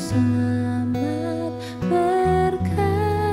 selamat berkatilah.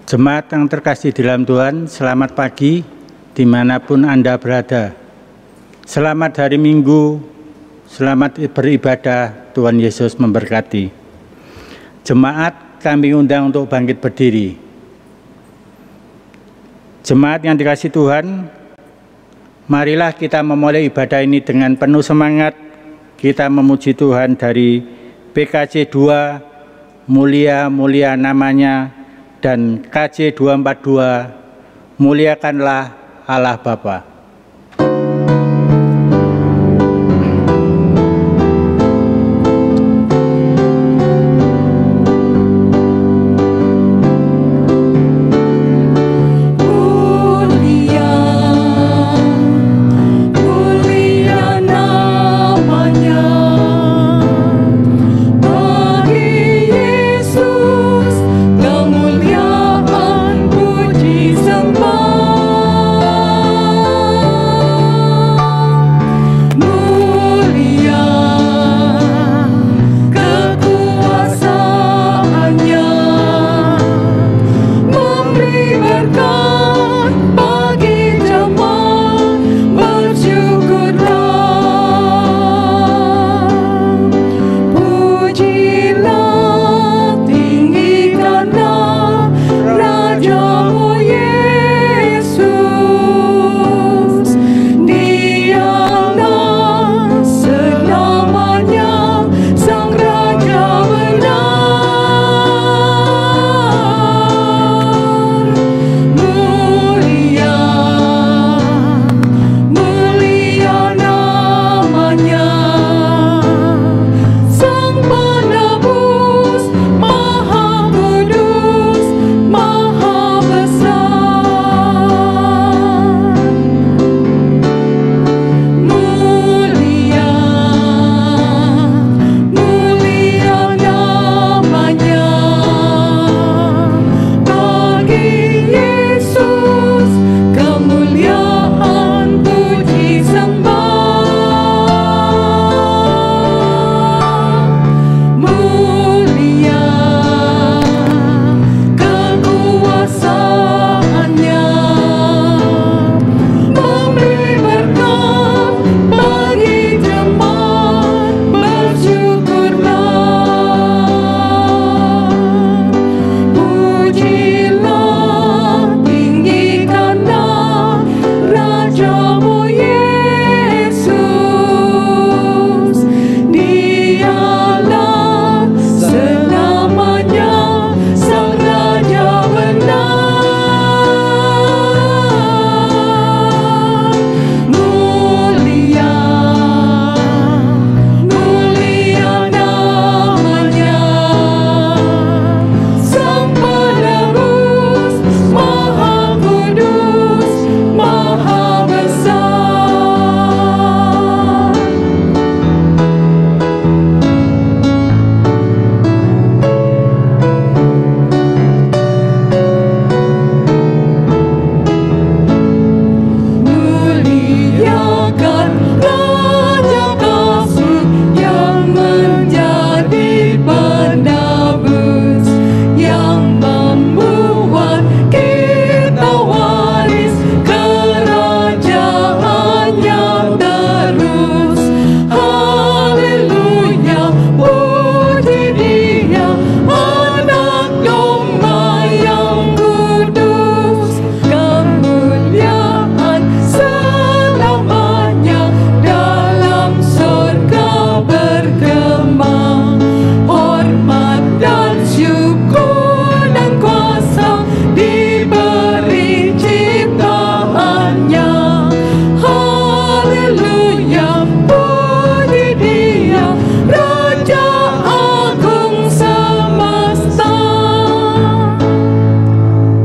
Jemaat yang terkasih di dalam Tuhan, selamat pagi dimanapun Anda berada. Selamat hari Minggu, selamat beribadah, Tuhan Yesus memberkati. Jemaat kami undang untuk bangkit berdiri. Jemaat yang dikasihi Tuhan, marilah kita memulai ibadah ini dengan penuh semangat. Kita memuji Tuhan dari PKJ 2, mulia-mulia namanya, dan KJ 242, muliakanlah Allah Bapa.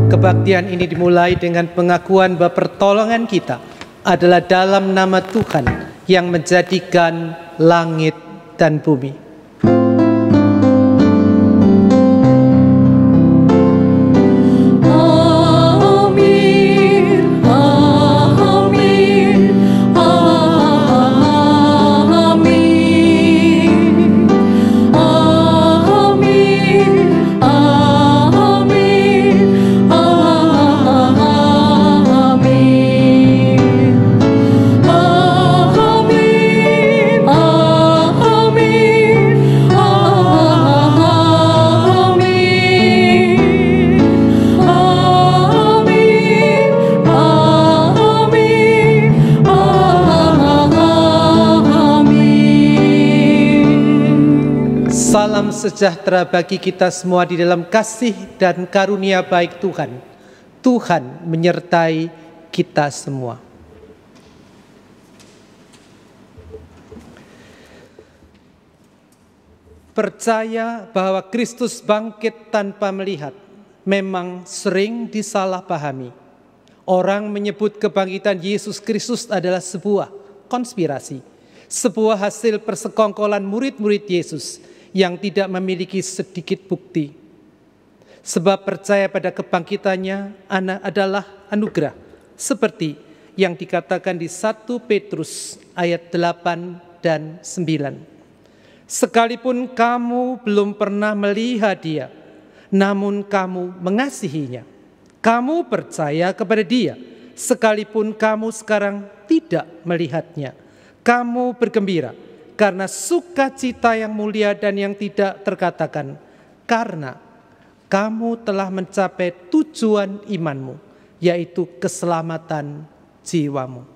Kebaktian ini dimulai dengan pengakuan bahwa pertolongan kita adalah dalam nama Tuhan yang menjadikan langit dan bumi. sejahtera bagi kita semua di dalam kasih dan karunia baik Tuhan. Tuhan menyertai kita semua. Percaya bahwa Kristus bangkit tanpa melihat memang sering disalahpahami. Orang menyebut kebangkitan Yesus Kristus adalah sebuah konspirasi, sebuah hasil persekongkolan murid-murid Yesus yang tidak memiliki sedikit bukti. Sebab percaya pada kebangkitannya adalah anugerah, seperti yang dikatakan di 1 Petrus ayat 8 dan 9. Sekalipun kamu belum pernah melihat Dia, namun kamu mengasihinya. Kamu percaya kepada Dia, sekalipun kamu sekarang tidak melihatnya. Kamu bergembira karena sukacita yang mulia dan yang tidak terkatakan, karena kamu telah mencapai tujuan imanmu, yaitu keselamatan jiwamu.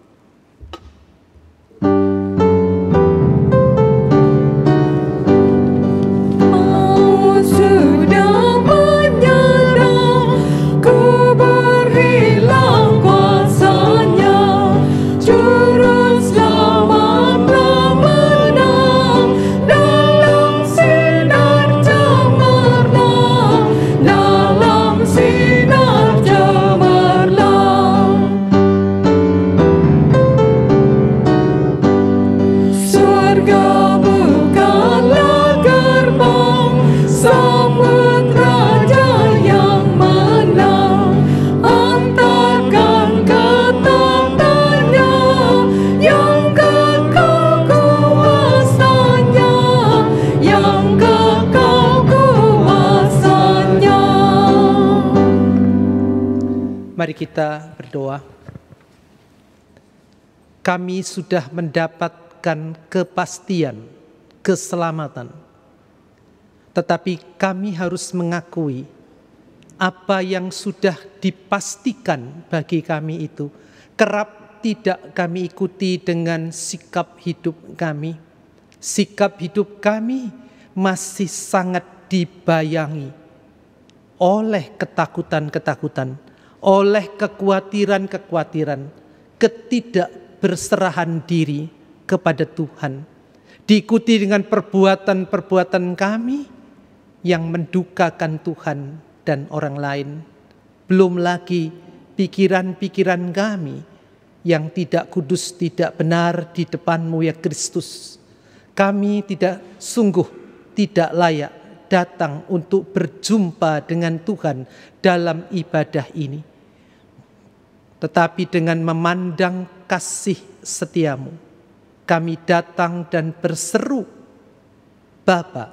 Mari kita berdoa. Kami sudah mendapatkan kepastian, keselamatan. Tetapi kami harus mengakui apa yang sudah dipastikan bagi kami itu kerap tidak kami ikuti dengan sikap hidup kami. Sikap hidup kami masih sangat dibayangi oleh ketakutan-ketakutan, oleh kekhawatiran-kekhawatiran, ketidakberserahan diri kepada Tuhan. Diikuti dengan perbuatan-perbuatan kami yang mendukakan Tuhan dan orang lain. Belum lagi pikiran-pikiran kami yang tidak kudus, tidak benar di depan-Mu ya Kristus. Kami tidak layak datang untuk berjumpa dengan Tuhan dalam ibadah ini. Tetapi dengan memandang kasih setiamu, kami datang dan berseru, Bapa,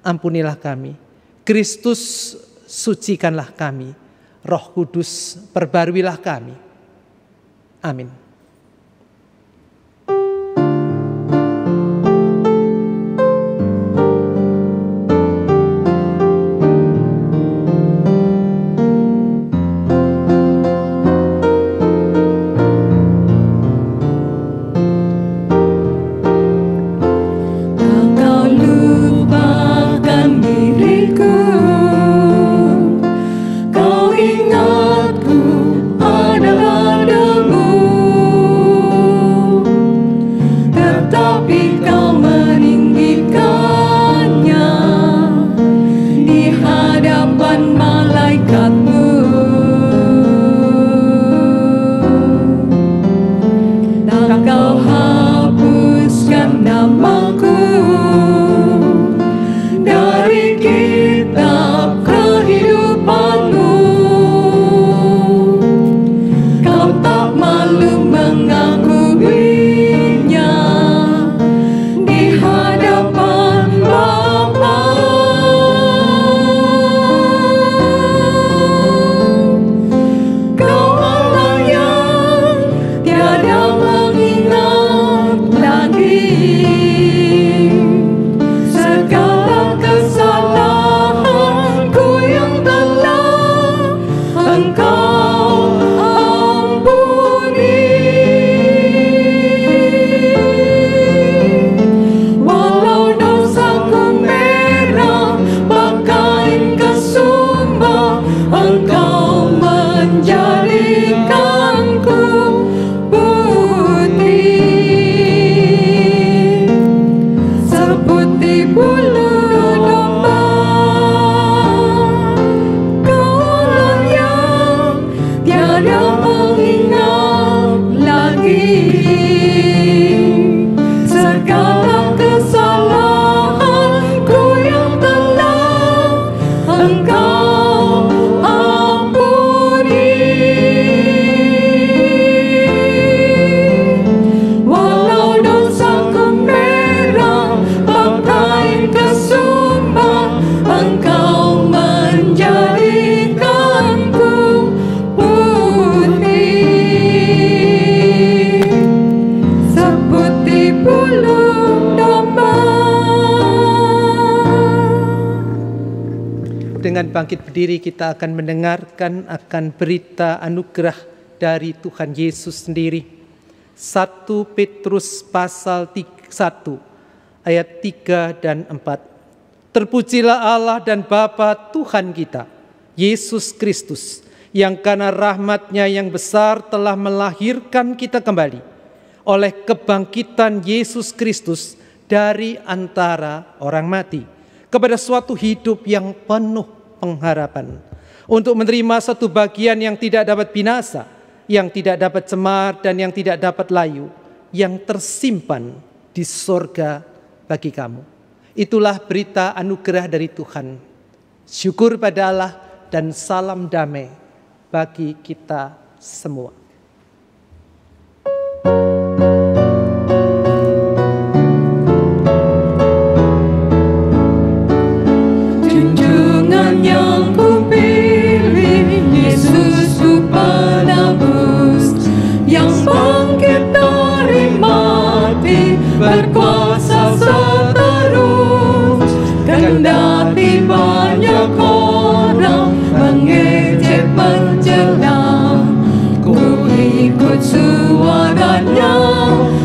ampunilah kami. Kristus, sucikanlah kami. Roh Kudus, perbaruilah kami. Amin. Kau ingatku adalah debu. bangkit berdiri, kita akan mendengarkan akan berita anugerah dari Tuhan Yesus sendiri. 1 Petrus pasal 1 ayat 3 dan 4. Terpujilah Allah dan Bapa Tuhan kita, Yesus Kristus, yang karena rahmat-Nya yang besar telah melahirkan kita kembali oleh kebangkitan Yesus Kristus dari antara orang mati, kepada suatu hidup yang penuh pengharapan, untuk menerima satu bagian yang tidak dapat binasa, yang tidak dapat cemar dan yang tidak dapat layu, yang tersimpan di sorga bagi kamu. Itulah berita anugerah dari Tuhan. Syukur pada Allah dan salam damai bagi kita semua. Berkuasa seterus, kendati banyak orang mengejek mencela, ku ikut suaranya,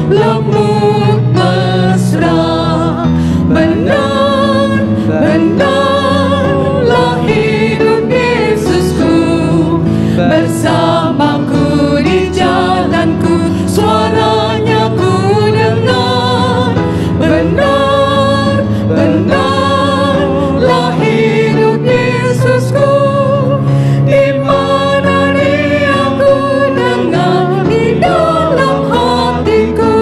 lembut mesra. Benar, benarlah hidup Yesusku, bersamaku di jalanku, suaranya ku dengar. Benar, benarlah hidup Yesusku, di mana Dia ku dengar di dalam hatiku.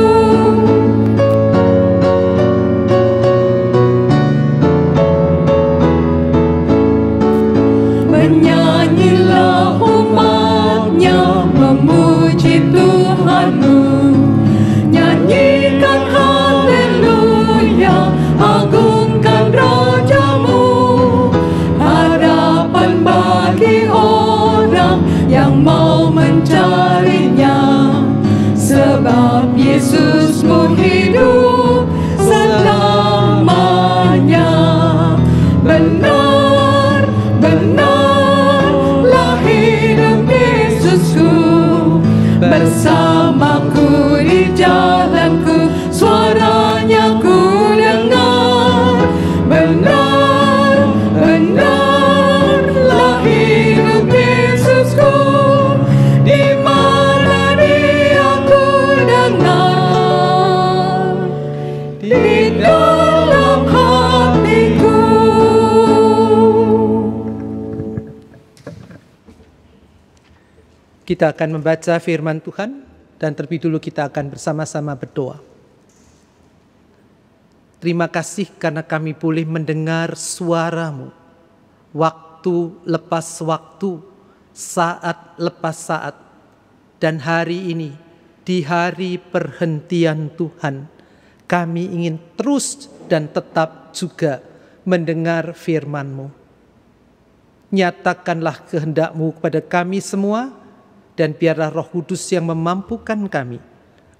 Menyanyilah umat-Nya, memuji Tuhanmu, nyanyikan haleluya, agungkan Rajamu. Harapan bagi orang yang mau mencarinya, sebab Yesusmu hidup selamanya. Benar, benarlah hidup Yesusku, bersamaku di jalanku, suaranya ku dengar. Benar, benarlah hidup Yesusku, di mana Dia ku dengar di dalam hatiku. Kita akan membaca firman Tuhan dan terlebih dulu kita akan bersama-sama berdoa. Terima kasih karena kami boleh mendengar suara-Mu waktu lepas waktu, saat lepas saat. Dan hari ini, di hari perhentian Tuhan, kami ingin terus dan tetap juga mendengar firman-Mu. Nyatakanlah kehendak-Mu kepada kami semua, dan biarlah Roh Kudus yang memampukan kami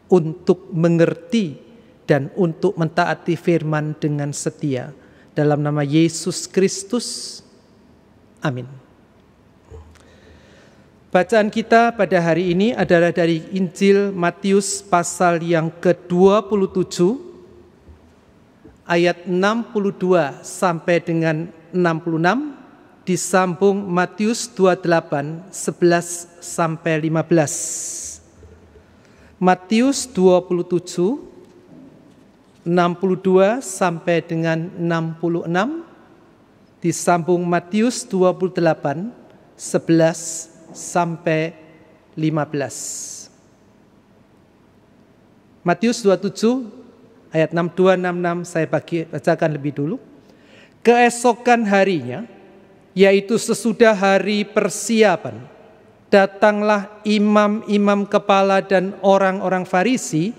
untuk mengerti dan untuk mentaati firman dengan setia. Dalam nama Yesus Kristus, amin. Bacaan kita pada hari ini adalah dari Injil Matius pasal yang ke-27, ayat 62 sampai dengan 66, disambung Matius 28, 11 sampai 15. Matius 27, 62 sampai dengan 66, disambung Matius 28, 11 sampai 15. Matius 27 ayat 62-66 saya bacakan lebih dulu. Keesokan harinya, yaitu sesudah hari persiapan, datanglah imam-imam kepala dan orang-orang Farisi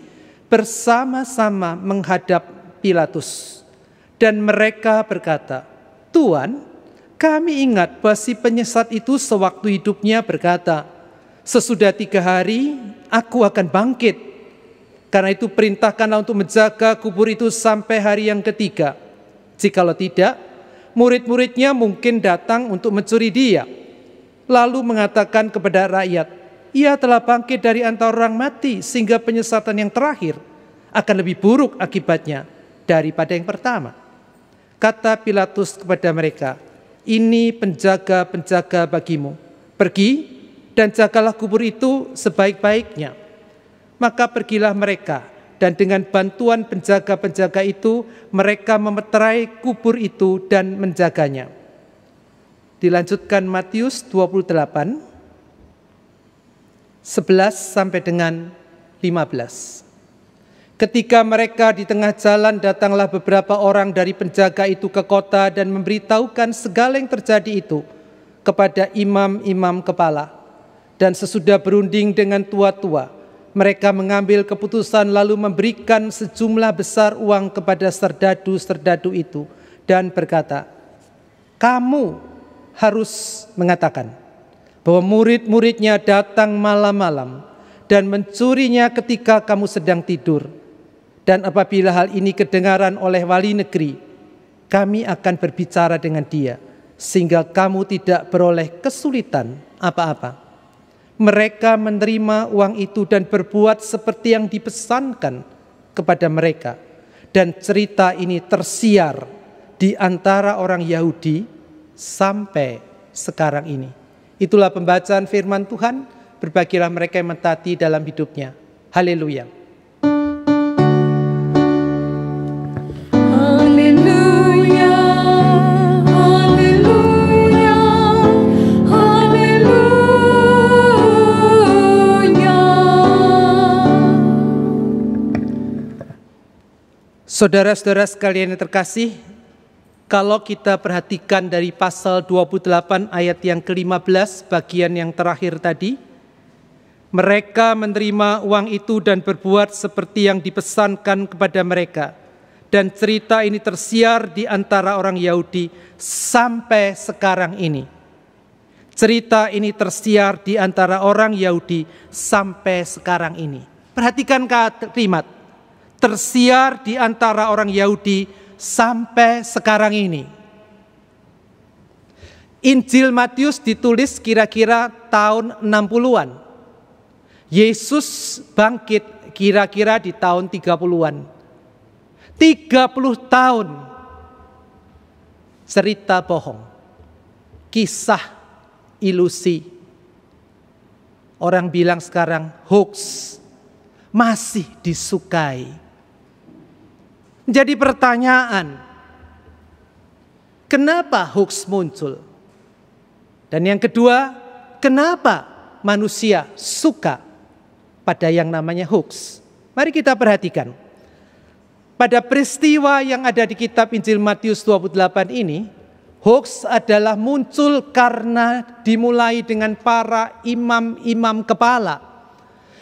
bersama-sama menghadap Pilatus. Dan mereka berkata, "Tuan, kami ingat bahwa si penyesat itu sewaktu hidupnya berkata, 'Sesudah 3 hari aku akan bangkit.' Karena itu perintahkanlah untuk menjaga kubur itu sampai hari yang ketiga. Jikalau tidak, murid-muridnya mungkin datang untuk mencuri dia, lalu mengatakan kepada rakyat, ia telah bangkit dari antara orang mati, sehingga penyesatan yang terakhir akan lebih buruk akibatnya daripada yang pertama. Kata Pilatus kepada mereka, ini penjaga-penjaga bagimu, pergi dan jagalah kubur itu sebaik-baiknya. Maka pergilah mereka, dan dengan bantuan penjaga-penjaga itu, mereka memeterai kubur itu dan menjaganya. Dilanjutkan Matius 28, 11 sampai dengan 15. Ketika mereka di tengah jalan, datanglah beberapa orang dari penjaga itu ke kota dan memberitahukan segala yang terjadi itu kepada imam-imam kepala. Dan sesudah berunding dengan tua-tua, mereka mengambil keputusan lalu memberikan sejumlah besar uang kepada serdadu-serdadu itu dan berkata, kamu harus mengatakan bahwa murid-muridnya datang malam-malam dan mencurinya ketika kamu sedang tidur. Dan apabila hal ini kedengaran oleh wali negeri, kami akan berbicara dengan dia, sehingga kamu tidak beroleh kesulitan apa-apa. Mereka menerima uang itu dan berbuat seperti yang dipesankan kepada mereka. Dan cerita ini tersiar di antara orang Yahudi sampai sekarang ini. Itulah pembacaan firman Tuhan, berbahagialah mereka yang mentaati dalam hidupnya. Haleluya. Haleluya, haleluya, haleluya. Saudara-saudara sekalian yang terkasih, kalau kita perhatikan dari pasal 28 ayat yang ke-15 bagian yang terakhir tadi, mereka menerima uang itu dan berbuat seperti yang dipesankan kepada mereka. Dan cerita ini tersiar di antara orang Yahudi sampai sekarang ini. Cerita ini tersiar di antara orang Yahudi sampai sekarang ini. Perhatikan kalimat, tersiar di antara orang Yahudi sampai sekarang ini. Injil Matius ditulis kira-kira tahun 60-an. Yesus bangkit kira-kira di tahun 30-an. 30 tahun cerita bohong, kisah ilusi. Orang bilang sekarang hoax masih disukai. Jadi pertanyaan, kenapa hoax muncul? Dan yang kedua, kenapa manusia suka pada yang namanya hoax? Mari kita perhatikan. Pada peristiwa yang ada di kitab Injil Matius 28 ini, hoax adalah muncul karena dimulai dengan para imam-imam kepala.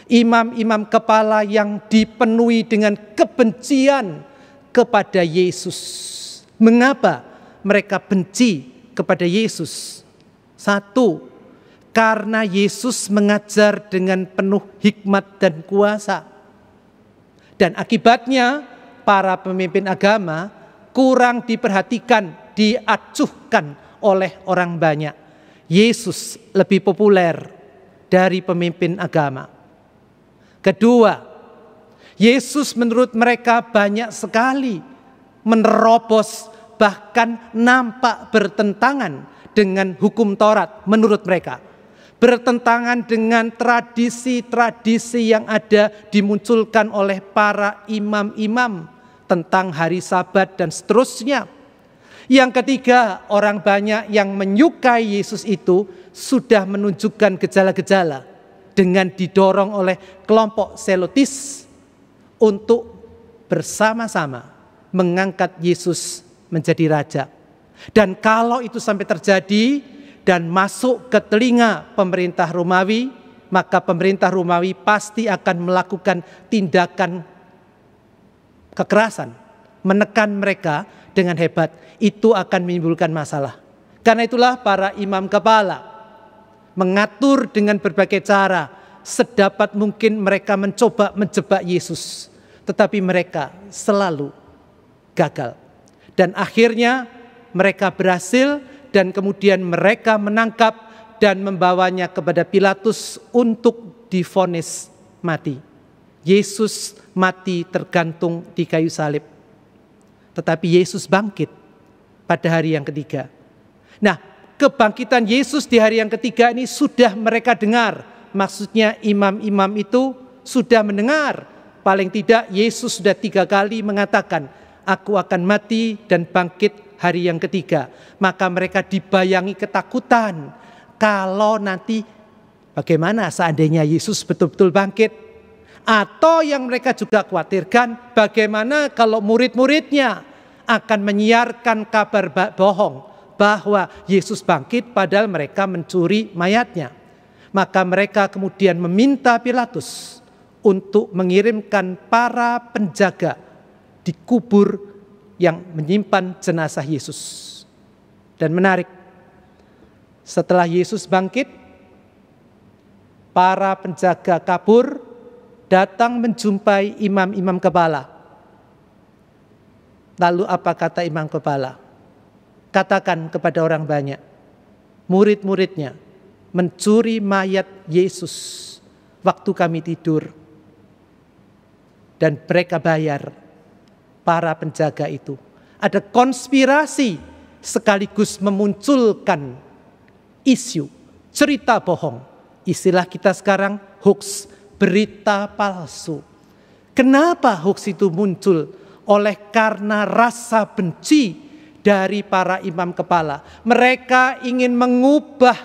Imam-imam kepala yang dipenuhi dengan kebencian kepada Yesus. Mengapa mereka benci kepada Yesus? Satu, karena Yesus mengajar dengan penuh hikmat dan kuasa. Dan akibatnya para pemimpin agama kurang diperhatikan, diacuhkan oleh orang banyak. Yesus lebih populer dari pemimpin agama. Kedua, Yesus menurut mereka banyak sekali menerobos, bahkan nampak bertentangan dengan hukum Taurat menurut mereka. Bertentangan dengan tradisi-tradisi yang ada dimunculkan oleh para imam-imam tentang hari Sabat dan seterusnya. Yang ketiga, orang banyak yang menyukai Yesus itu sudah menunjukkan gejala-gejala dengan didorong oleh kelompok selotis untuk bersama-sama mengangkat Yesus menjadi raja. Dan kalau itu sampai terjadi dan masuk ke telinga pemerintah Romawi, maka pemerintah Romawi pasti akan melakukan tindakan kekerasan, menekan mereka dengan hebat. Itu akan menimbulkan masalah. Karena itulah para imam kepala mengatur dengan berbagai cara, sedapat mungkin mereka mencoba menjebak Yesus, tetapi mereka selalu gagal. Dan akhirnya mereka berhasil dan kemudian mereka menangkap dan membawanya kepada Pilatus untuk divonis mati. Yesus mati tergantung di kayu salib. Tetapi Yesus bangkit pada hari yang ketiga. Nah, kebangkitan Yesus di hari yang ketiga ini sudah mereka dengar. Maksudnya imam-imam itu sudah mendengar. Paling tidak Yesus sudah 3 kali mengatakan, aku akan mati dan bangkit hari yang ketiga. Maka mereka dibayangi ketakutan. Kalau nanti bagaimana seandainya Yesus betul-betul bangkit? Atau yang mereka juga khawatirkan, bagaimana kalau murid-muridnya akan menyiarkan kabar bohong bahwa Yesus bangkit padahal mereka mencuri mayatnya. Maka mereka kemudian meminta Pilatus untuk mengirimkan para penjaga di kubur yang menyimpan jenazah Yesus. Dan menarik, setelah Yesus bangkit, para penjaga kabur datang menjumpai imam-imam kepala. Lalu apa kata imam kepala? Katakan kepada orang banyak, murid-muridnya mencuri mayat Yesus waktu kami tidur. Dan mereka bayar para penjaga itu. Ada konspirasi sekaligus memunculkan isu, cerita bohong. Istilah kita sekarang hoax, berita palsu. Kenapa hoax itu muncul? Oleh karena rasa benci dari para imam kepala. Mereka ingin mengubah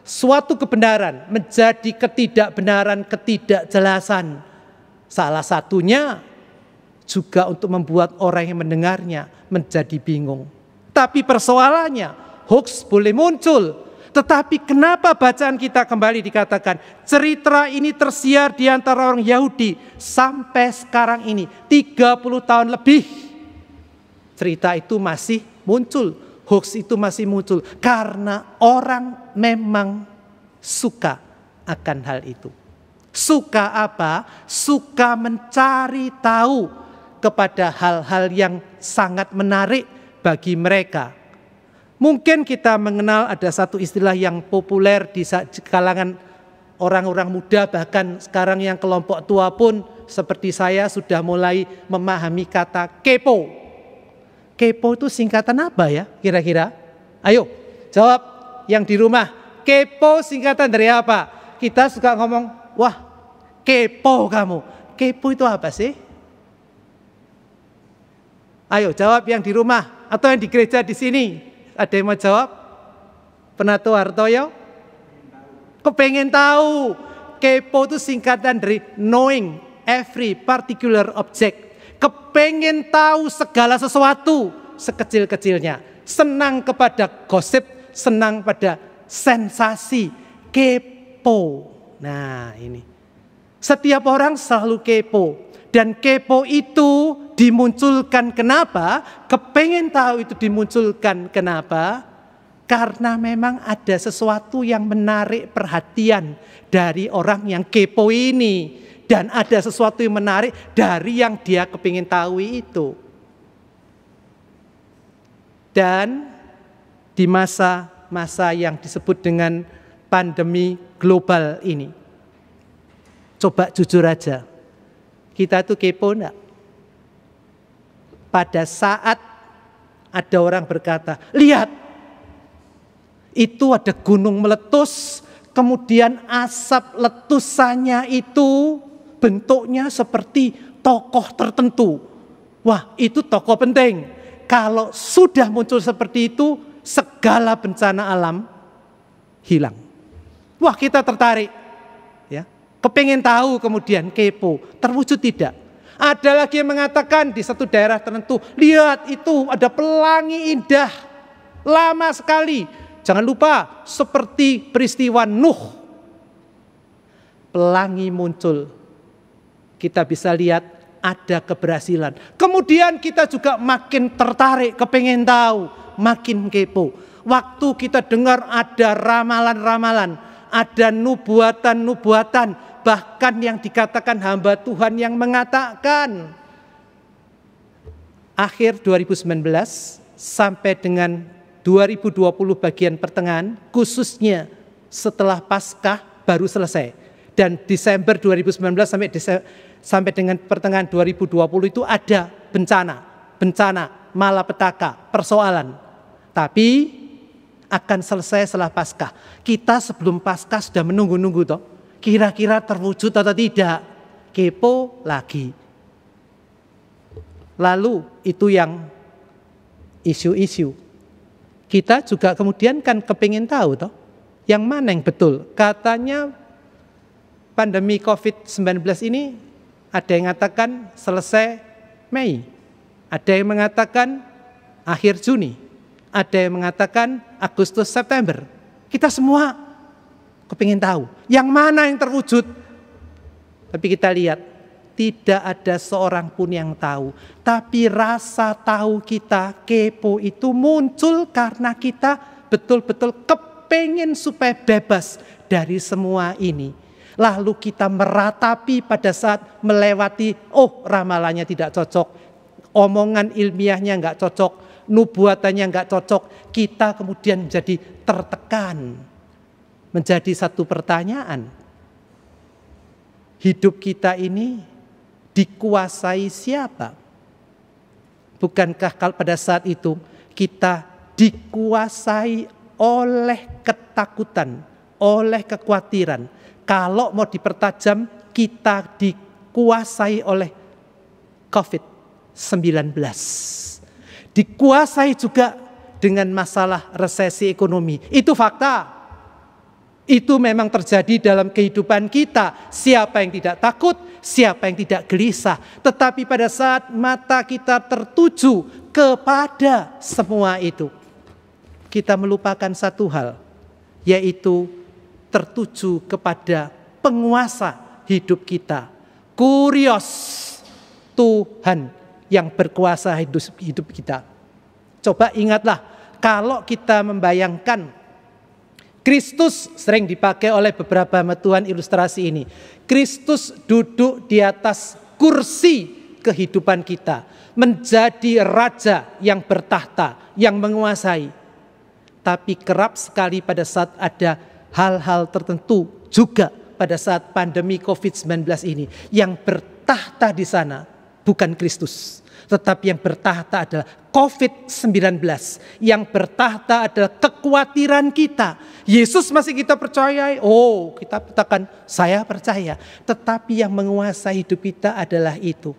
suatu kebenaran menjadi ketidakbenaran, ketidakjelasan. Salah satunya juga untuk membuat orang yang mendengarnya menjadi bingung. Tapi persoalannya, hoax boleh muncul. Tetapi kenapa bacaan kita kembali dikatakan cerita ini tersiar di antara orang Yahudi sampai sekarang ini 30 tahun lebih. Cerita itu masih muncul, hoax itu masih muncul karena orang memang suka akan hal itu. Suka apa? Suka mencari tahu kepada hal-hal yang sangat menarik bagi mereka. Mungkin kita mengenal ada satu istilah yang populer di kalangan orang-orang muda, bahkan sekarang yang kelompok tua pun seperti saya sudah mulai memahami kata kepo. Kepo itu singkatan apa ya kira-kira? Ayo jawab yang di rumah. Kepo singkatan dari apa? Kita suka ngomong, wah kepo kamu. Kepo itu apa sih? Ayo jawab yang di rumah atau yang di gereja di sini. Ada yang mau jawab? Penato Hartoyo? Kepengen tahu. Kepo itu singkatan dari knowing every particular object. Kepengen tahu segala sesuatu sekecil-kecilnya. Senang kepada gosip, senang pada sensasi. Kepo. Nah ini. Setiap orang selalu kepo. Dan kepo itu dimunculkan kenapa? Kepengen tahu itu dimunculkan kenapa? Karena memang ada sesuatu yang menarik perhatian dari orang yang kepo ini. Dan ada sesuatu yang menarik dari yang dia kepingin tahu itu. Dan di masa-masa yang disebut dengan pandemi global ini. Coba jujur aja. Kita tuh kepo enggak? Pada saat ada orang berkata, lihat, itu ada gunung meletus, kemudian asap letusannya itu bentuknya seperti tokoh tertentu. Wah, itu tokoh penting. Kalau sudah muncul seperti itu, segala bencana alam hilang. Wah, kita tertarik. Ya. Kepengen tahu kemudian kepo, terwujud tidak? Ada lagi yang mengatakan di satu daerah tertentu, lihat itu ada pelangi indah, lama sekali. Jangan lupa seperti peristiwa Nuh. Pelangi muncul, kita bisa lihat ada keberhasilan. Kemudian kita juga makin tertarik, kepengen tahu, makin kepo. Waktu kita dengar ada ramalan-ramalan, ada nubuatan-nubuatan, bahkan yang dikatakan hamba Tuhan yang mengatakan akhir 2019 sampai dengan 2020 bagian pertengahan, khususnya setelah Paskah baru selesai. Dan Desember 2019 sampai dengan pertengahan 2020 itu ada bencana, malapetaka, persoalan. Tapi akan selesai setelah Paskah. Kita sebelum Paskah sudah menunggu-nunggu toh. Kira-kira terwujud atau tidak? Kepo lagi. Lalu itu yang isu-isu. Kita juga kemudian kan kepingin tahu toh, yang mana yang betul. Katanya pandemi COVID-19 ini ada yang mengatakan selesai Mei, ada yang mengatakan akhir Juni, ada yang mengatakan Agustus September. Kita semua kepingin tahu yang mana yang terwujud. Tapi kita lihat tidak ada seorang pun yang tahu. Tapi rasa tahu kita, kepo itu muncul karena kita betul-betul kepingin supaya bebas dari semua ini. Lalu kita meratapi pada saat melewati, ramalannya tidak cocok, omongan ilmiahnya enggak cocok, nubuatannya enggak cocok. Kita kemudian menjadi tertekan. Menjadi satu pertanyaan. Hidup kita ini dikuasai siapa? Bukankah pada saat itu kita dikuasai oleh ketakutan, oleh kekhawatiran? Kalau mau dipertajam, kita dikuasai oleh COVID-19. Dikuasai juga dengan masalah resesi ekonomi. Itu fakta. Itu memang terjadi dalam kehidupan kita. Siapa yang tidak takut, siapa yang tidak gelisah. Tetapi pada saat mata kita tertuju kepada semua itu, kita melupakan satu hal, yaitu tertuju kepada penguasa hidup kita. Kurios, Tuhan yang berkuasa hidup kita. Coba ingatlah, kalau kita membayangkan Kristus, sering dipakai oleh beberapa Tuhan ilustrasi ini. Kristus duduk di atas kursi kehidupan kita. Menjadi raja yang bertahta, yang menguasai. Tapi kerap sekali pada saat ada hal-hal tertentu juga pada saat pandemi COVID-19 ini. Yang bertahta di sana bukan Kristus. Tetapi yang bertahta adalah COVID-19. Yang bertahta adalah kekhawatiran kita. Yesus masih kita percayai. Kita katakan saya percaya. Tetapi yang menguasai hidup kita adalah itu.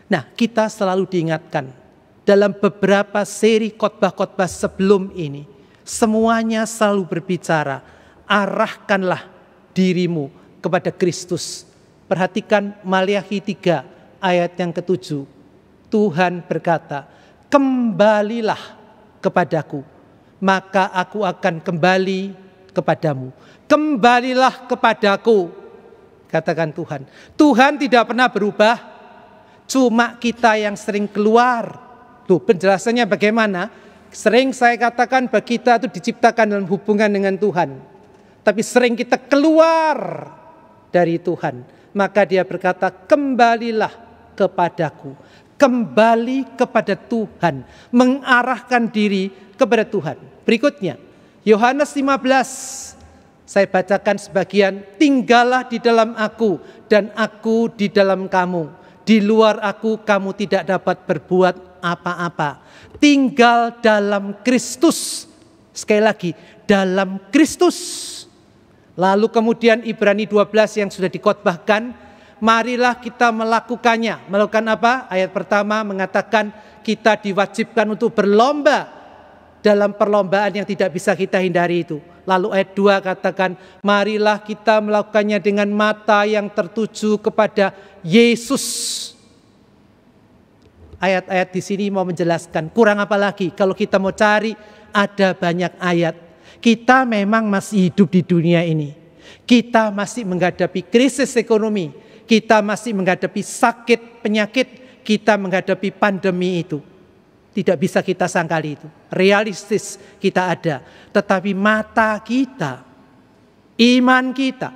Nah, kita selalu diingatkan. Dalam beberapa seri khotbah-khotbah sebelum ini. Semuanya selalu berbicara. Arahkanlah dirimu kepada Kristus. Perhatikan Maliakhi 3. Ayat yang ke-7, Tuhan berkata, kembalilah kepadaku, maka aku akan kembali kepadamu. Kembalilah kepadaku, katakan Tuhan. Tuhan tidak pernah berubah, cuma kita yang sering keluar. Tuh penjelasannya bagaimana? Sering saya katakan bahwa kita itu diciptakan dalam hubungan dengan Tuhan. Tapi sering kita keluar dari Tuhan. Maka dia berkata, kembalilah kepadaku, kembali kepada Tuhan, mengarahkan diri kepada Tuhan. Berikutnya, Yohanes 15, saya bacakan sebagian. Tinggallah di dalam aku dan aku di dalam kamu. Di luar aku kamu tidak dapat berbuat apa-apa. Tinggal dalam Kristus. Sekali lagi, dalam Kristus. Lalu kemudian Ibrani 12 yang sudah dikhotbahkan. Marilah kita melakukannya. Melakukan apa? Ayat pertama mengatakan kita diwajibkan untuk berlomba dalam perlombaan yang tidak bisa kita hindari itu. Lalu ayat 2 katakan marilah kita melakukannya dengan mata yang tertuju kepada Yesus. Ayat-ayat di sini mau menjelaskan kurang apa lagi kalau kita mau cari ada banyak ayat. Kita memang masih hidup di dunia ini. Kita masih menghadapi krisis ekonomi. Kita masih menghadapi sakit, penyakit, kita menghadapi pandemi itu. Tidak bisa kita sangkali itu. Realistis kita ada. Tetapi mata kita, iman kita,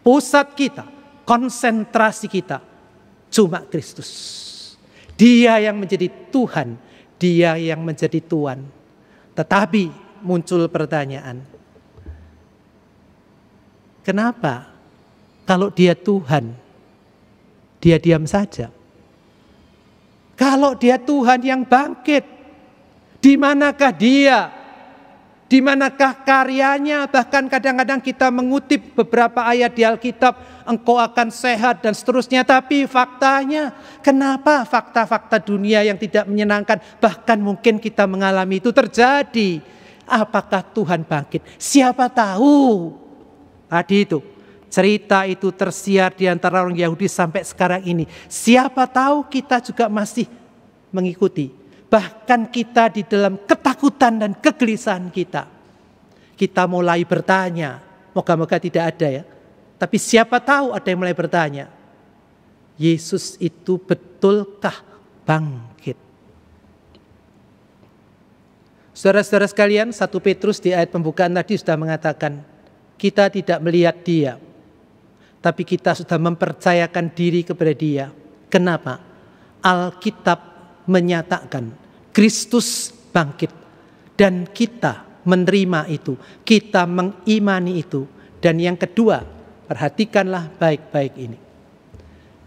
pusat kita, konsentrasi kita, cuma Kristus. Dia yang menjadi Tuhan. Dia yang menjadi Tuhan. Tetapi muncul pertanyaan, kenapa kalau Dia Tuhan, Dia diam saja? Kalau Dia Tuhan yang bangkit, di manakah Dia? Di manakah karyanya? Bahkan kadang-kadang kita mengutip beberapa ayat di Alkitab, engkau akan sehat dan seterusnya. Tapi faktanya, kenapa fakta-fakta dunia yang tidak menyenangkan, bahkan mungkin kita mengalami itu terjadi? Apakah Tuhan bangkit? Siapa tahu. Tadi itu, cerita itu tersiar di antara orang Yahudi sampai sekarang ini. Siapa tahu kita juga masih mengikuti. Bahkan kita di dalam ketakutan dan kegelisahan kita mulai bertanya, moga-moga tidak ada ya, tapi siapa tahu ada yang mulai bertanya, Yesus itu betulkah bangkit? Saudara-saudara sekalian, 1 Petrus di ayat pembukaan tadi sudah mengatakan, kita tidak melihat Dia, tapi kita sudah mempercayakan diri kepada Dia. Kenapa? Alkitab menyatakan Kristus bangkit, dan kita menerima itu, kita mengimani itu. Dan yang kedua, perhatikanlah baik-baik ini.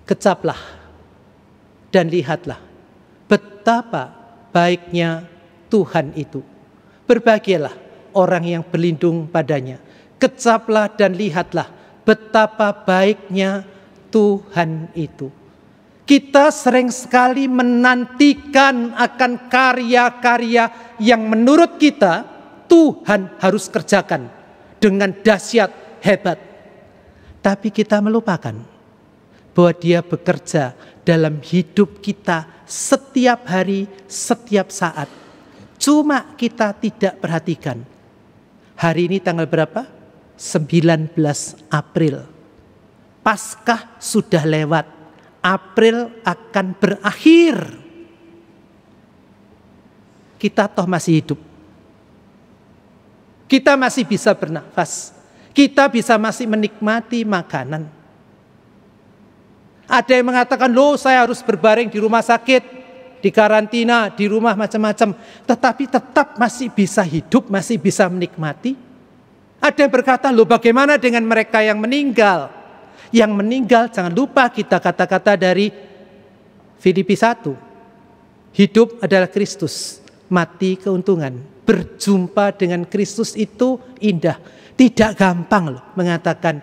Kecaplah dan lihatlah betapa baiknya Tuhan itu. Berbahagialah orang yang berlindung padanya. Kecaplah dan lihatlah betapa baiknya Tuhan itu. Kita sering sekali menantikan akan karya-karya yang menurut kita Tuhan harus kerjakan dengan dahsyat, hebat. Tapi kita melupakan bahwa Dia bekerja dalam hidup kita setiap hari, setiap saat. Cuma kita tidak perhatikan. Hari ini tanggal berapa? 19 April. Paskah sudah lewat. April akan berakhir. Kita toh masih hidup. Kita masih bisa bernafas. Kita bisa masih menikmati makanan. Ada yang mengatakan, loh saya harus berbaring di rumah sakit, di karantina, di rumah macam-macam. Tetapi tetap masih bisa hidup, masih bisa menikmati. Ada yang berkata, loh bagaimana dengan mereka yang meninggal? Yang meninggal, jangan lupa kita kata-kata dari Filipi 1. Hidup adalah Kristus, mati keuntungan. Berjumpa dengan Kristus itu indah. Tidak gampang loh mengatakan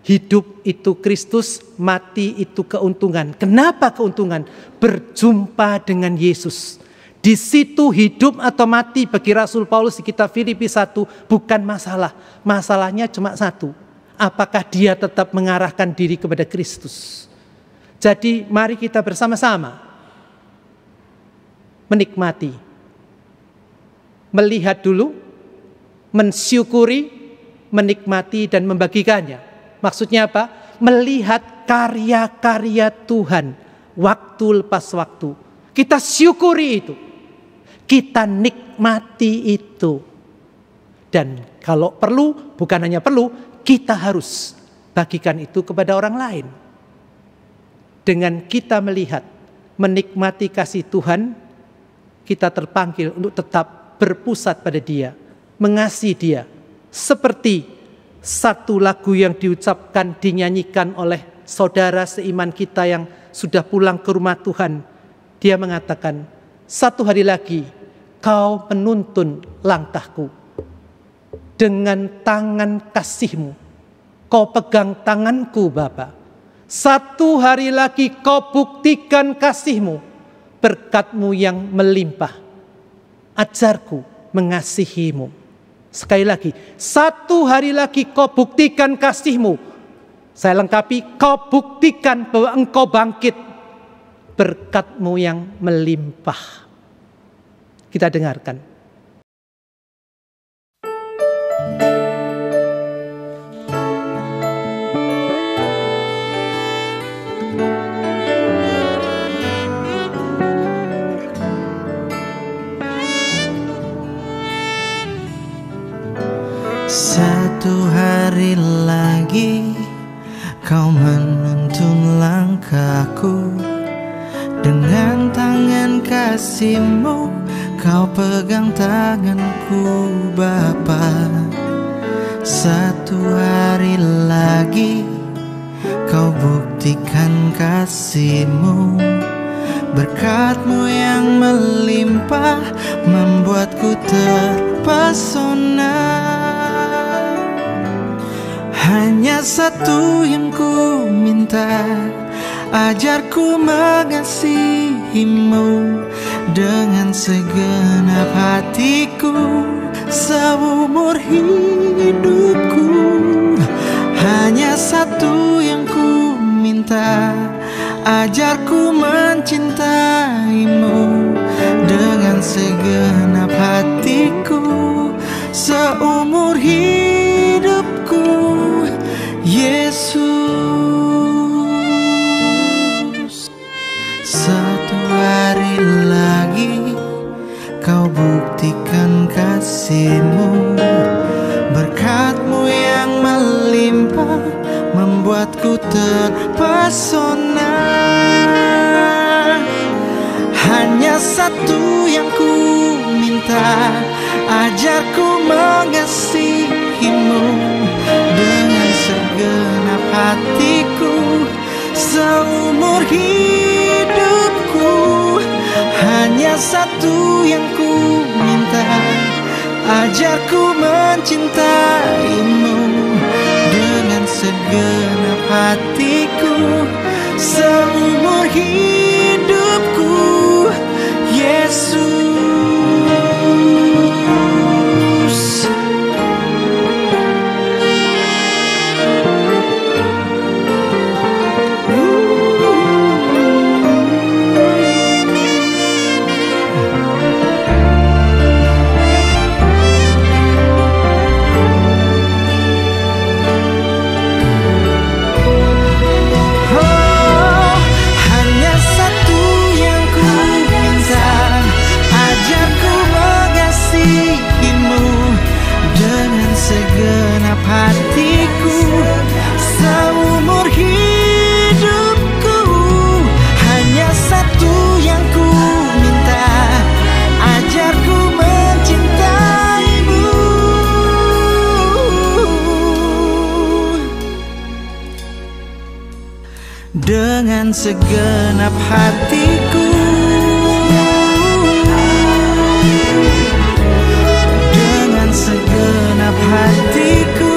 hidup itu Kristus, mati itu keuntungan. Kenapa keuntungan? Berjumpa dengan Yesus. Di situ hidup atau mati bagi Rasul Paulus di kitab Filipi 1 bukan masalah. Masalahnya cuma satu. Apakah dia tetap mengarahkan diri kepada Kristus? Jadi mari kita bersama-sama menikmati, melihat dulu, mensyukuri, menikmati dan membagikannya. Maksudnya apa? Melihat karya-karya Tuhan waktu lepas waktu. Kita syukuri itu, kita nikmati itu. Dan kalau perlu, bukan hanya perlu, kita harus bagikan itu kepada orang lain. Dengan kita melihat, menikmati kasih Tuhan, kita terpanggil untuk tetap berpusat pada Dia, mengasihi Dia. Seperti satu lagu yang diucapkan, dinyanyikan oleh saudara seiman kita yang sudah pulang ke rumah Tuhan. Dia mengatakan, satu hari lagi Kau menuntun langkahku. Dengan tangan kasih-Mu, Kau pegang tanganku Bapa. Satu hari lagi Kau buktikan kasih-Mu, berkat-Mu yang melimpah. Ajarku mengasihi-Mu. Sekali lagi, satu hari lagi Kau buktikan kasih-Mu. Saya lengkapi, Kau buktikan bahwa Engkau bangkit, berkat-Mu yang melimpah. Kita dengarkan. Satu hari lagi Kau menuntun langkahku. Dengan tangan kasih-Mu Kau pegang tanganku Bapa. Satu hari lagi Kau buktikan kasih-Mu. Berkat-Mu yang melimpah membuatku terpesona. Hanya satu yang ku minta, ajarku mengasihi-Mu dengan segenap hatiku seumur hidupku. Hanya satu yang ku minta, ajarku mencintai-Mu dengan segenap hatiku seumur hidupku. Yesus, satu hari lagi Kau buktikan kasih-Mu. Berkat-Mu yang melimpah membuatku terpesona. Hanya satu yang ku minta, ajarku mengasihi-Mu dengan segenap hatiku seumur hidupku. Hanya satu yang ku minta, ajarku mencintai-Mu dengan segenap hatiku seumur hidupku. Yesus, segenap hatiku seumur hidupku. Hanya satu yang ku minta, ajarku mencintai-Mu dengan segenap hatiku. Dengan segenap hatiku,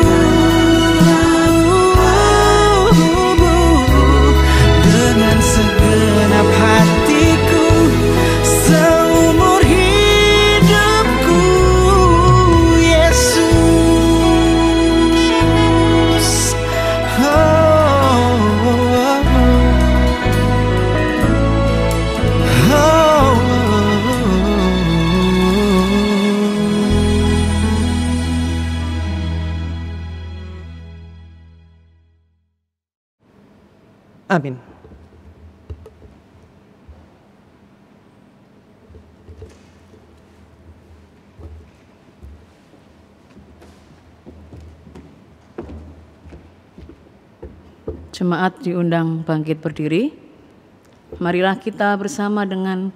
dengan segenap hatiku seumur hidupku. Yesus, Amin. Jemaat diundang bangkit berdiri. Marilah kita bersama dengan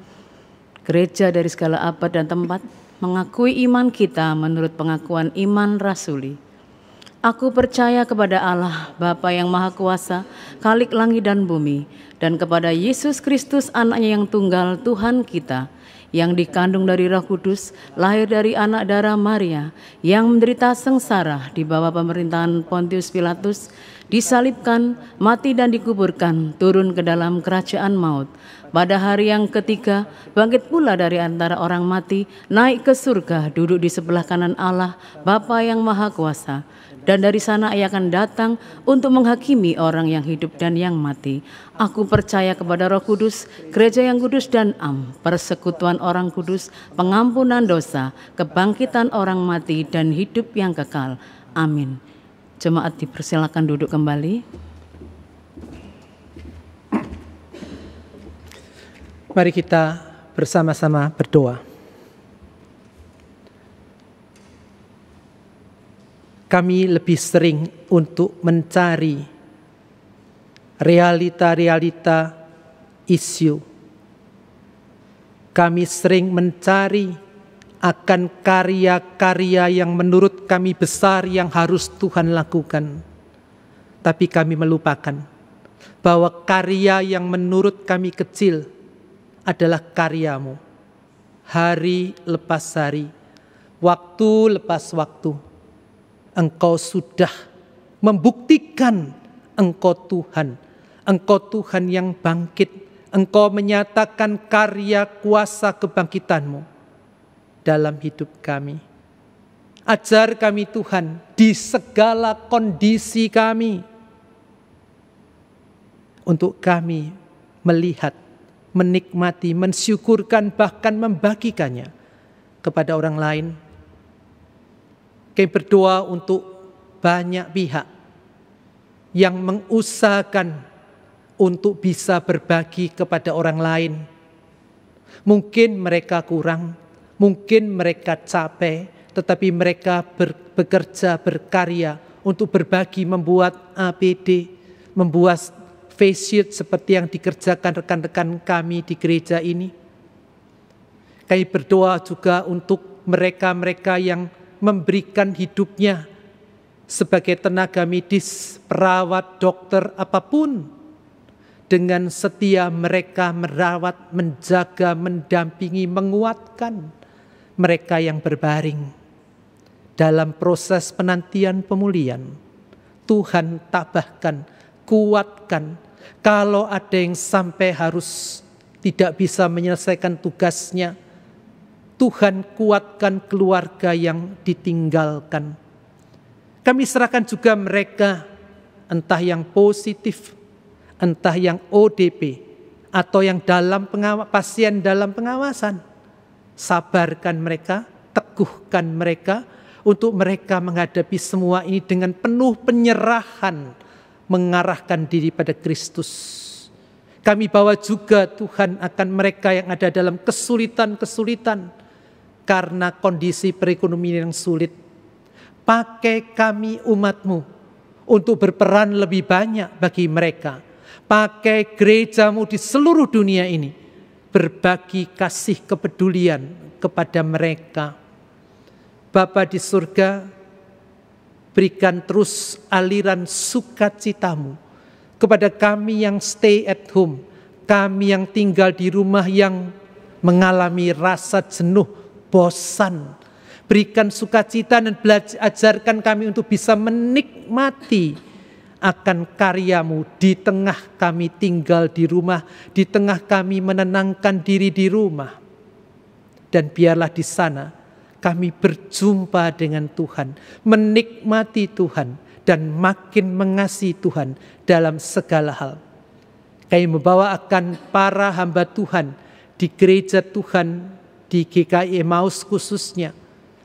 gereja dari segala abad dan tempat mengakui iman kita menurut pengakuan iman rasuli. Aku percaya kepada Allah, Bapa yang Maha Kuasa, Khalik langit dan bumi, dan kepada Yesus Kristus, Anaknya yang tunggal, Tuhan kita, yang dikandung dari Roh Kudus, lahir dari anak darah Maria, yang menderita sengsara di bawah pemerintahan Pontius Pilatus, disalibkan, mati dan dikuburkan, turun ke dalam kerajaan maut. Pada hari yang ketiga, bangkit pula dari antara orang mati, naik ke surga, duduk di sebelah kanan Allah, Bapa yang Maha Kuasa. Dan dari sana Ia akan datang untuk menghakimi orang yang hidup dan yang mati. Aku percaya kepada Roh Kudus, gereja yang kudus dan am, persekutuan orang kudus, pengampunan dosa, kebangkitan orang mati dan hidup yang kekal. Amin. Jemaat dipersilakan duduk kembali. Mari kita bersama-sama berdoa. Kami lebih sering untuk mencari realita-realita isu Kami sering mencari akan karya-karya yang menurut kami besar yang harus Tuhan lakukan. Tapi kami melupakan bahwa karya yang menurut kami kecil adalah karya-Mu. Hari lepas hari, waktu lepas waktu, Engkau sudah membuktikan Engkau Tuhan. Engkau Tuhan yang bangkit. Engkau menyatakan karya kuasa kebangkitan-Mu dalam hidup kami. Ajar kami Tuhan di segala kondisi kami, untuk kami melihat, menikmati, mensyukurkan, bahkan membagikannya kepada orang lain. Kami berdoa untuk banyak pihak yang mengusahakan untuk bisa berbagi kepada orang lain. Mungkin mereka kurang, mungkin mereka capek, tetapi mereka bekerja, berkarya untuk berbagi, membuat APD, membuat face shield seperti yang dikerjakan rekan-rekan kami di gereja ini. Kami berdoa juga untuk mereka-mereka yang memberikan hidupnya sebagai tenaga medis, perawat, dokter, apapun. Dengan setia mereka merawat, menjaga, mendampingi, menguatkan mereka yang berbaring. Dalam proses penantian pemulihan, Tuhan tabahkan, kuatkan. Kalau ada yang sampai harus tidak bisa menyelesaikan tugasnya, Tuhan kuatkan keluarga yang ditinggalkan. Kami serahkan juga mereka, entah yang positif, entah yang ODP, atau yang dalam pasien dalam pengawasan. Sabarkan mereka, teguhkan mereka, untuk mereka menghadapi semua ini dengan penuh penyerahan, mengarahkan diri pada Kristus. Kami bawa juga Tuhan akan mereka yang ada dalam kesulitan-kesulitan, karena kondisi perekonomian yang sulit. Pakai kami umat-Mu untuk berperan lebih banyak bagi mereka. Pakai gereja-Mu di seluruh dunia ini, berbagi kasih kepedulian kepada mereka. Bapa di surga, berikan terus aliran sukacita-Mu kepada kami yang stay at home, kami yang tinggal di rumah yang mengalami rasa jenuh, bosan. Berikan sukacita dan ajarkan kami untuk bisa menikmati akan karya-Mu di tengah kami tinggal di rumah, di tengah kami menenangkan diri di rumah. Dan biarlah di sana kami berjumpa dengan Tuhan, menikmati Tuhan, dan makin mengasihi Tuhan dalam segala hal. Kami membawa akan para hamba Tuhan di gereja Tuhan, di GKI Emmaus khususnya,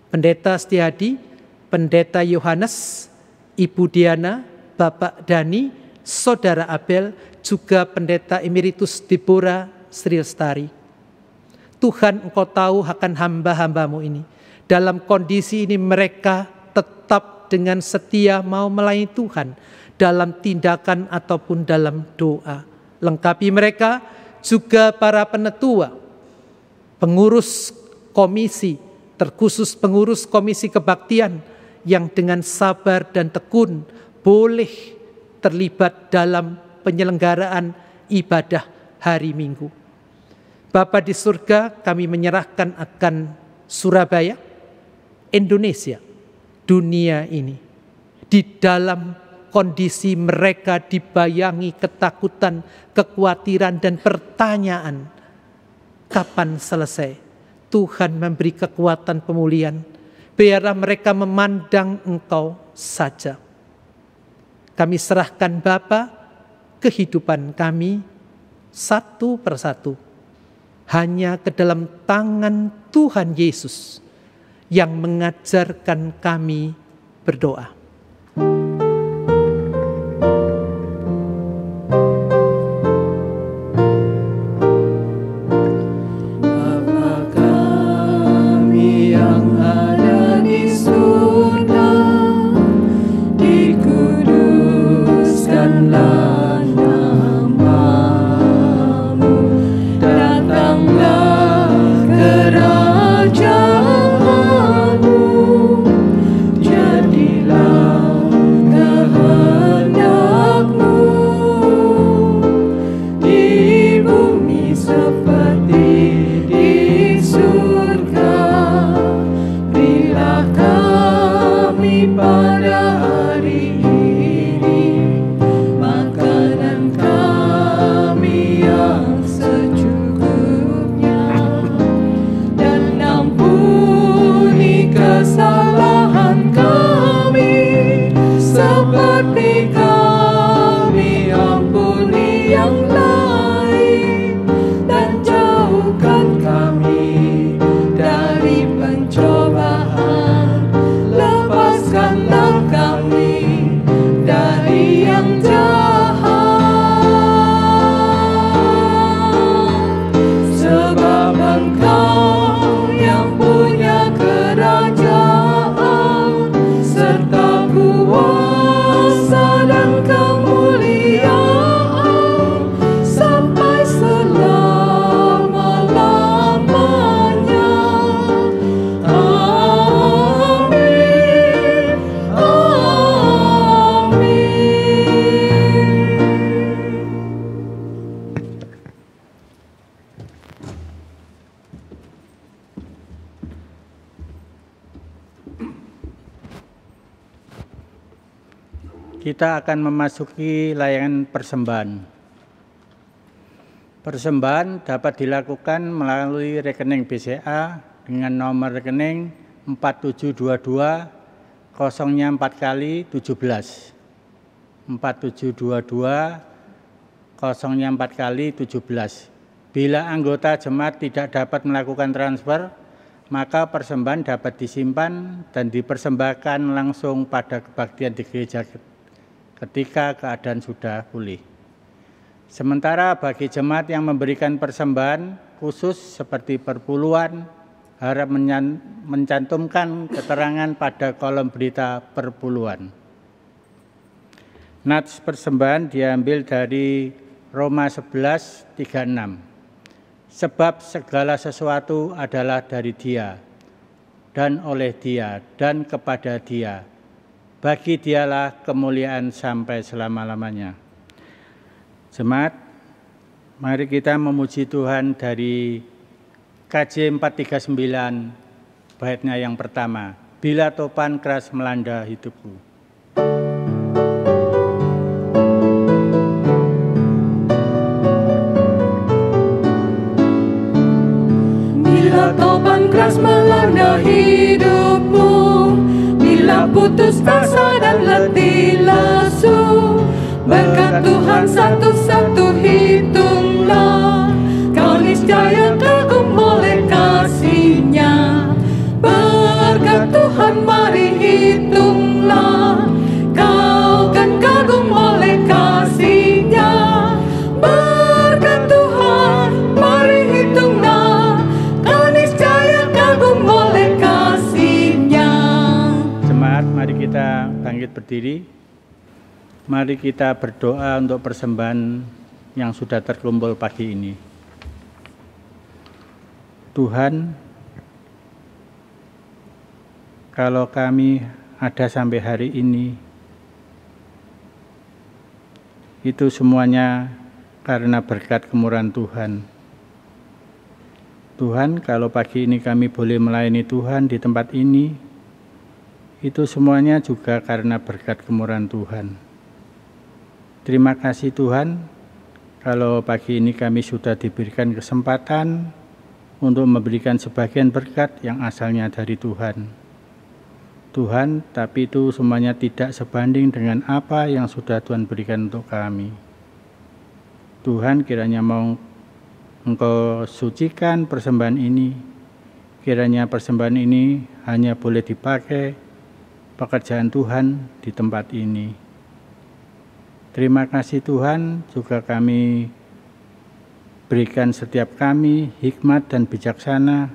Pendeta Setiadi, Pendeta Yohanes, Ibu Diana, Bapak Dani, Saudara Abel, juga Pendeta Emeritus Deborah Sri Lestari. Tuhan, Engkau tahu akan hamba-hamba-Mu ini. Dalam kondisi ini mereka tetap dengan setia mau melayani Tuhan dalam tindakan ataupun dalam doa. Lengkapi mereka juga para penetua, pengurus komisi, terkhusus pengurus komisi kebaktian yang dengan sabar dan tekun boleh terlibat dalam penyelenggaraan ibadah hari Minggu. Bapa di surga, kami menyerahkan akan Surabaya, Indonesia, dunia ini, di dalam kondisi mereka dibayangi ketakutan, kekhawatiran, dan pertanyaan, kapan selesai? Tuhan memberi kekuatan pemulihan. Biarlah mereka memandang Engkau saja. Kami serahkan Bapa kehidupan kami satu persatu hanya ke dalam tangan Tuhan Yesus yang mengajarkan kami berdoa. Datanglah pada hari ini, makanan kami yang secukupnya, dan ampuni kesalahan kami seperti kami ampuni yang lain, dan jauhkan kami dari pencobaan, lepaskanlah kami dari yang jahat, sebab Engkau yang punya kerajaan serta kuasa dan kemuliaan sampai selama-lamanya. Amin, amin. Kita akan memasuki layangan persembahan. Persembahan dapat dilakukan melalui rekening BCA dengan nomor rekening 4722 0-nya 4 kali 17. 4722 0-nya 4 kali 17. Bila anggota jemaat tidak dapat melakukan transfer, maka persembahan dapat disimpan dan dipersembahkan langsung pada kebaktian di gereja ketika keadaan sudah pulih. Sementara bagi jemaat yang memberikan persembahan khusus seperti perpuluhan, harap mencantumkan keterangan pada kolom berita perpuluhan. Nats persembahan diambil dari Roma 11:36. Sebab segala sesuatu adalah dari Dia, dan oleh Dia, dan kepada Dia. Bagi Dialah kemuliaan sampai selama-lamanya. Jemaat, mari kita memuji Tuhan dari KJ 439, baitnya yang pertama. Bila topan keras melanda hidupku. Bila topan keras melanda hidupmu, bila putus asa dan letih lesu, berkat Tuhan satu-satu hitunglah, kau niscaya kagum oleh kasih-Nya. Berkat Tuhan mari hitunglah, kau kan kagum oleh kasih-Nya. Berkat Tuhan mari hitunglah, kau niscaya kagum oleh kasih-Nya. Jemaat, mari kita bangkit berdiri. Mari kita berdoa untuk persembahan yang sudah terkumpul pagi ini. Tuhan, kalau kami ada sampai hari ini, itu semuanya karena berkat kemurahan Tuhan. Tuhan, kalau pagi ini kami boleh melayani Tuhan di tempat ini, itu semuanya juga karena berkat kemurahan Tuhan. Terima kasih Tuhan, kalau pagi ini kami sudah diberikan kesempatan untuk memberikan sebagian berkat yang asalnya dari Tuhan. Tuhan, tapi itu semuanya tidak sebanding dengan apa yang sudah Tuhan berikan untuk kami. Tuhan, kiranya mau Engkau sucikan persembahan ini, kiranya persembahan ini hanya boleh dipakai pekerjaan Tuhan di tempat ini. Terima kasih Tuhan, juga kami berikan setiap kami hikmat dan bijaksana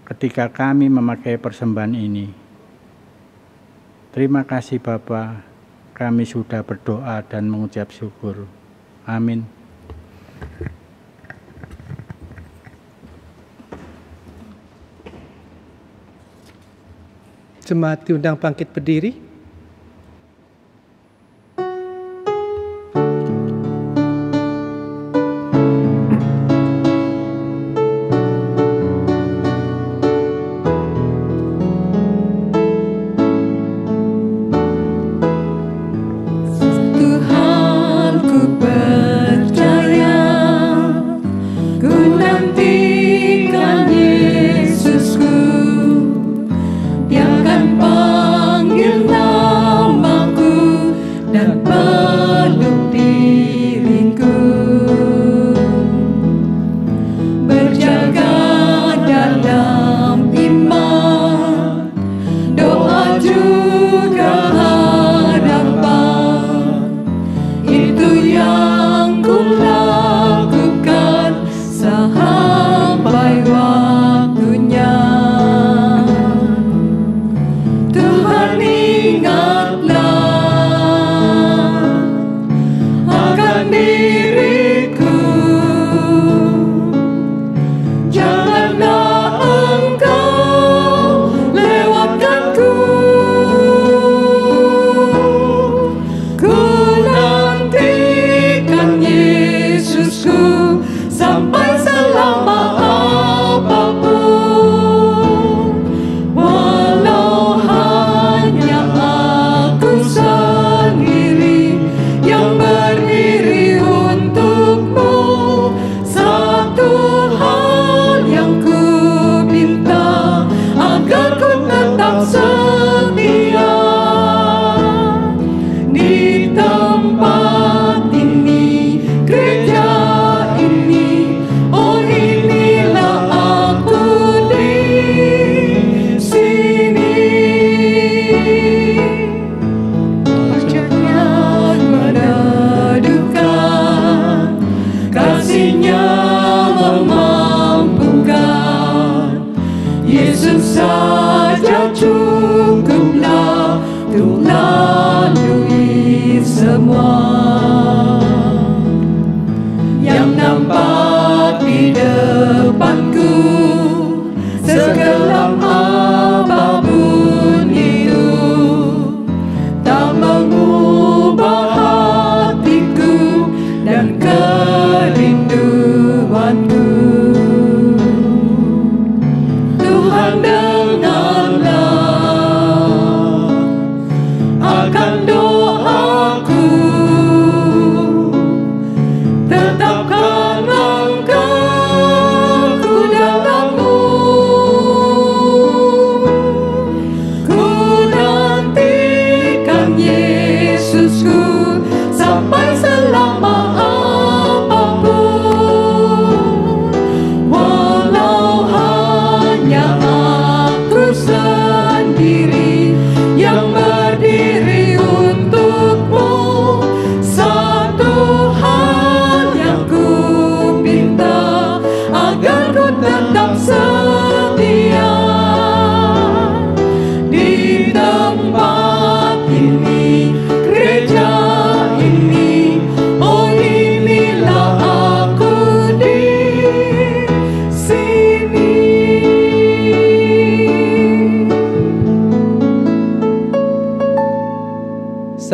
ketika kami memakai persembahan ini. Terima kasih Bapa, kami sudah berdoa dan mengucap syukur. Amin. Jemaat diundang bangkit berdiri.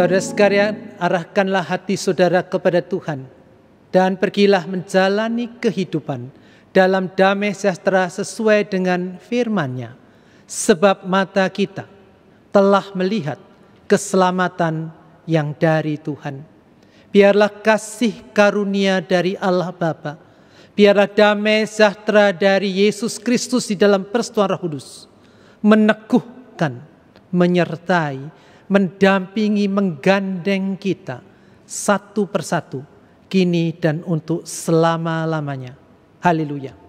Saudara sekalian, arahkanlah hati saudara kepada Tuhan dan pergilah menjalani kehidupan dalam damai sejahtera sesuai dengan firman-Nya. Sebab mata kita telah melihat keselamatan yang dari Tuhan. Biarlah kasih karunia dari Allah Bapa, biarlah damai sejahtera dari Yesus Kristus di dalam persekutuan Roh Kudus meneguhkan, menyertai, mendampingi, menggandeng kita satu persatu, kini dan untuk selama-lamanya. Haleluya.